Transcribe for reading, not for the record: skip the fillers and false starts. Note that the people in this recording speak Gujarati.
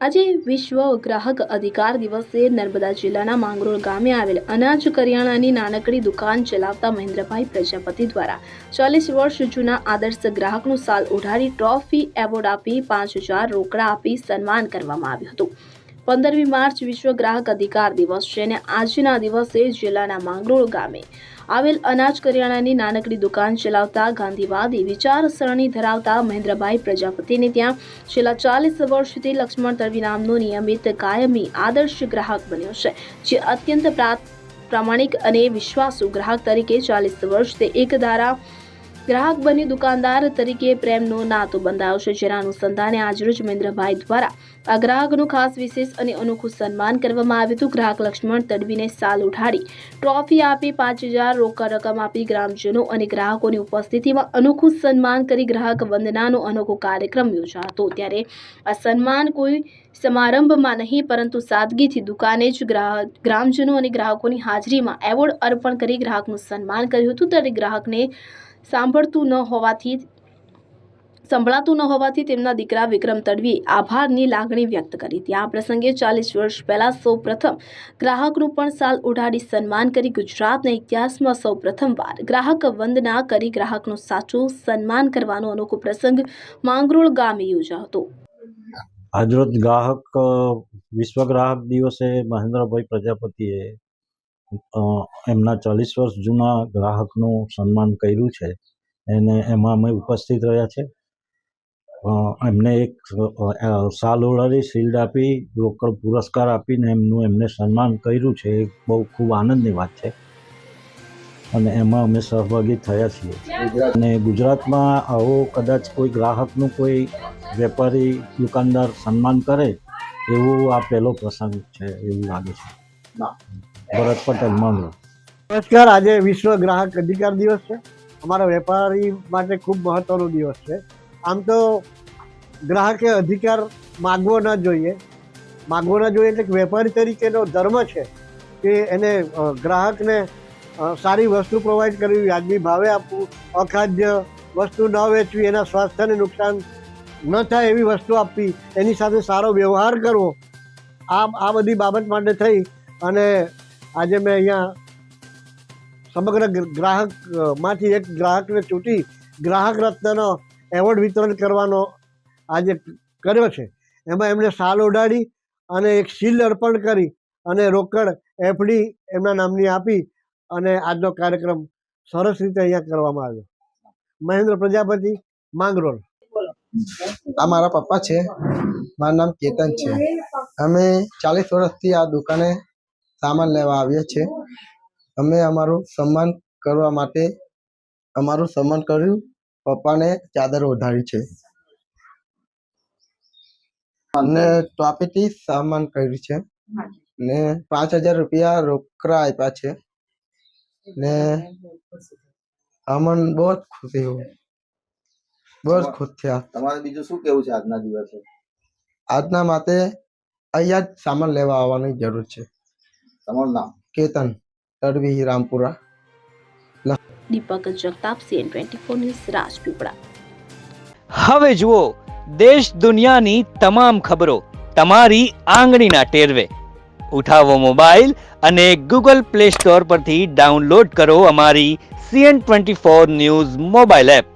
આજે વિશ્વ ગ્રાહક અધિકાર દિવસે નર્મદા જિલ્લાના માંગરોળ ગામે આવેલ અનાજ કરિયાણાની નાનકડી દુકાન ચલાવતા મહેન્દ્રભાઈ પ્રજાપતિ દ્વારા 40 વર્ષ જૂના આદર્શ ગ્રાહકનું સાલ ઓઢાડી ટ્રોફી એવોર્ડ આપી 5,000 રોકડા આપી સન્માન કરવામાં આવ્યું હતું। 15મી માર્ચ વિશ્વ ગ્રાહક અધિકાર દિવસ છે અને આજના દિવસે જિલ્લાના માંગરોળ ગામે આવેલ અનાજ કરિયાણાની નાનકડી દુકાન ચલાવતા ગાંધીવાદી વિચારસરણી ધરાવતા મહેન્દ્રભાઈ પ્રજાપતિને ત્યાં છેલ્લા 40 વર્ષથી લક્ષ્મણ તડવી નામનો નિયમિત કાયમી આદર્શ ગ્રાહક બન્યો છે, જે અત્યંત પ્રામાણિક અને વિશ્વાસુ ગ્રાહક તરીકે 40 વર્ષથી એક ધારા ગ્રાહક બની દુકાનદાર તરીકે પ્રેમનો નાતો બંધાયો છે, જેના અનુસંધાને આજરોજ મહેન્દ્રભાઈ દ્વારા આ ગ્રાહકનું ખાસ વિશેષ અને અનોખું સન્માન કરવામાં આવ્યું હતું। ગ્રાહક લક્ષ્મણ તડવીને સાલ ઉઠાડી ટ્રોફી આપી 5,000 રોકડ રકમ આપી ગ્રામજનો અને ગ્રાહકોની ઉપસ્થિતિમાં અનોખું સન્માન કરી ગ્રાહક વંદનાનો અનોખો કાર્યક્રમ યોજાયો હતો। ત્યારે આ સન્માન કોઈ સમારંભમાં નહીં પરંતુ સાદગીથી દુકાને જ ગ્રામજનો અને ગ્રાહકોની હાજરીમાં એવોર્ડ અર્પણ કરી ગ્રાહકનું સન્માન કર્યું હતું। ત્યારે ગ્રાહકને સંભળાતું ન હોવાથી તેમના દીકરા વિક્રમ તડવીએ આભારની લાગણી વ્યક્ત કરી હતી। આ પ્રસંગે 40 વર્ષ પહેલા સૌપ્રથમ ગ્રાહકનું પણ સાલ ઓઢાડી સન્માન કરી ગુજરાતના ઇતિહાસમાં સૌપ્રથમવાર ગ્રાહક વંદના કરી ગ્રાહકનું સાચું સન્માન કરવાનો અનોખો પ્રસંગ માંગરોળ ગામે યોજાયો હતો। આજરોજ વિશ્વ ગ્રાહક દિવસે મહેન્દ્રભાઈ પ્રજાપતિએ એમના 40 વર્ષ જૂના ગ્રાહકનું સન્માન કર્યું છે અને એમાં અમે ઉપસ્થિત રહ્યા છે। એમને એક સાલ ઓઢાડી શિલ્ડ આપી રોકડ પુરસ્કાર આપીને એમને સન્માન કર્યું છે, એ બહુ ખૂબ આનંદની વાત છે અને એમાં અમે સહભાગી થયા છીએ। અને ગુજરાતમાં આવો કદાચ કોઈ ગ્રાહકનું કોઈ વેપારી દુકાનદાર સન્માન કરે એવું આ પહેલો પ્રસંગ છે એવું લાગે છે। ભરત પટેલ માંગરોળ। નમસ્કાર। આજે વિશ્વ ગ્રાહક અધિકાર દિવસ છે। અમારા વેપારી માટે ખૂબ મહત્વનો દિવસ છે। આમ તો ગ્રાહકે અધિકાર માગવો ન જોઈએ એટલે વેપારી તરીકેનો ધર્મ છે કે એને ગ્રાહકને સારી વસ્તુ પ્રોવાઈડ કરવી, વાજબી ભાવે આપવું, અખાદ્ય વસ્તુ ન વેચવી, એના સ્વાસ્થ્યને નુકસાન ન થાય એવી વસ્તુ આપવી, એની સાથે સારો વ્યવહાર કરવો, આ બધી બાબત માટે થઈ અને આજે મેં અહીંયા સમગ્ર ગ્રાહકમાંથી એક ગ્રાહકને ચૂંટી ગ્રાહક રત્નનો એવોર્ડ વિતરણ કરવાનો આજે કર્યો છે। એમાં એમને સાલ ઓઢાડી અને એક શિલ્ડ અર્પણ કરી અને રોકડ એફડી એમના નામની આપી અને આજનો કાર્યક્રમ સરસ રીતે અહીંયા કરવામાં આવ્યો। મહેન્દ્ર પ્રજાપતિ, માંગરોળ। આ મારા પપ્પા છે, મારું નામ કેતન છે। અમે 40 વર્ષથી આ દુકાને સામાન લેવા આવ્યા છીએ। અમે અમારું સન્માન કરવા માટે કર્યું, પપ્પાને ચાદર ઓઢાડી છે અને ટ્રોફીથી સન્માન કર્યું છે ને 5,000 રૂપિયા રોકડા આપ્યા છે ને અમને બહુ ખુશી થયા। તમારે બીજું શું કેવું છે આજના દિવસે? આજના માટે અહીંયા જ સામાન લેવા આવવાની જરૂર છે। તમારું નામ? કેતન તડવી, રામપુરા। દીપક જગતાપ, CN24 ન્યૂઝ, રાજપીપળા। હવે જુઓ દેશ દુનિયાની તમામ ખબરો તમારી આંગળીના ટેરવે। ઉઠાવો મોબાઈલ અને Google Play Store પરથી ડાઉનલોડ કરો અમારી CN24 ન્યૂઝ મોબાઈલ એપ।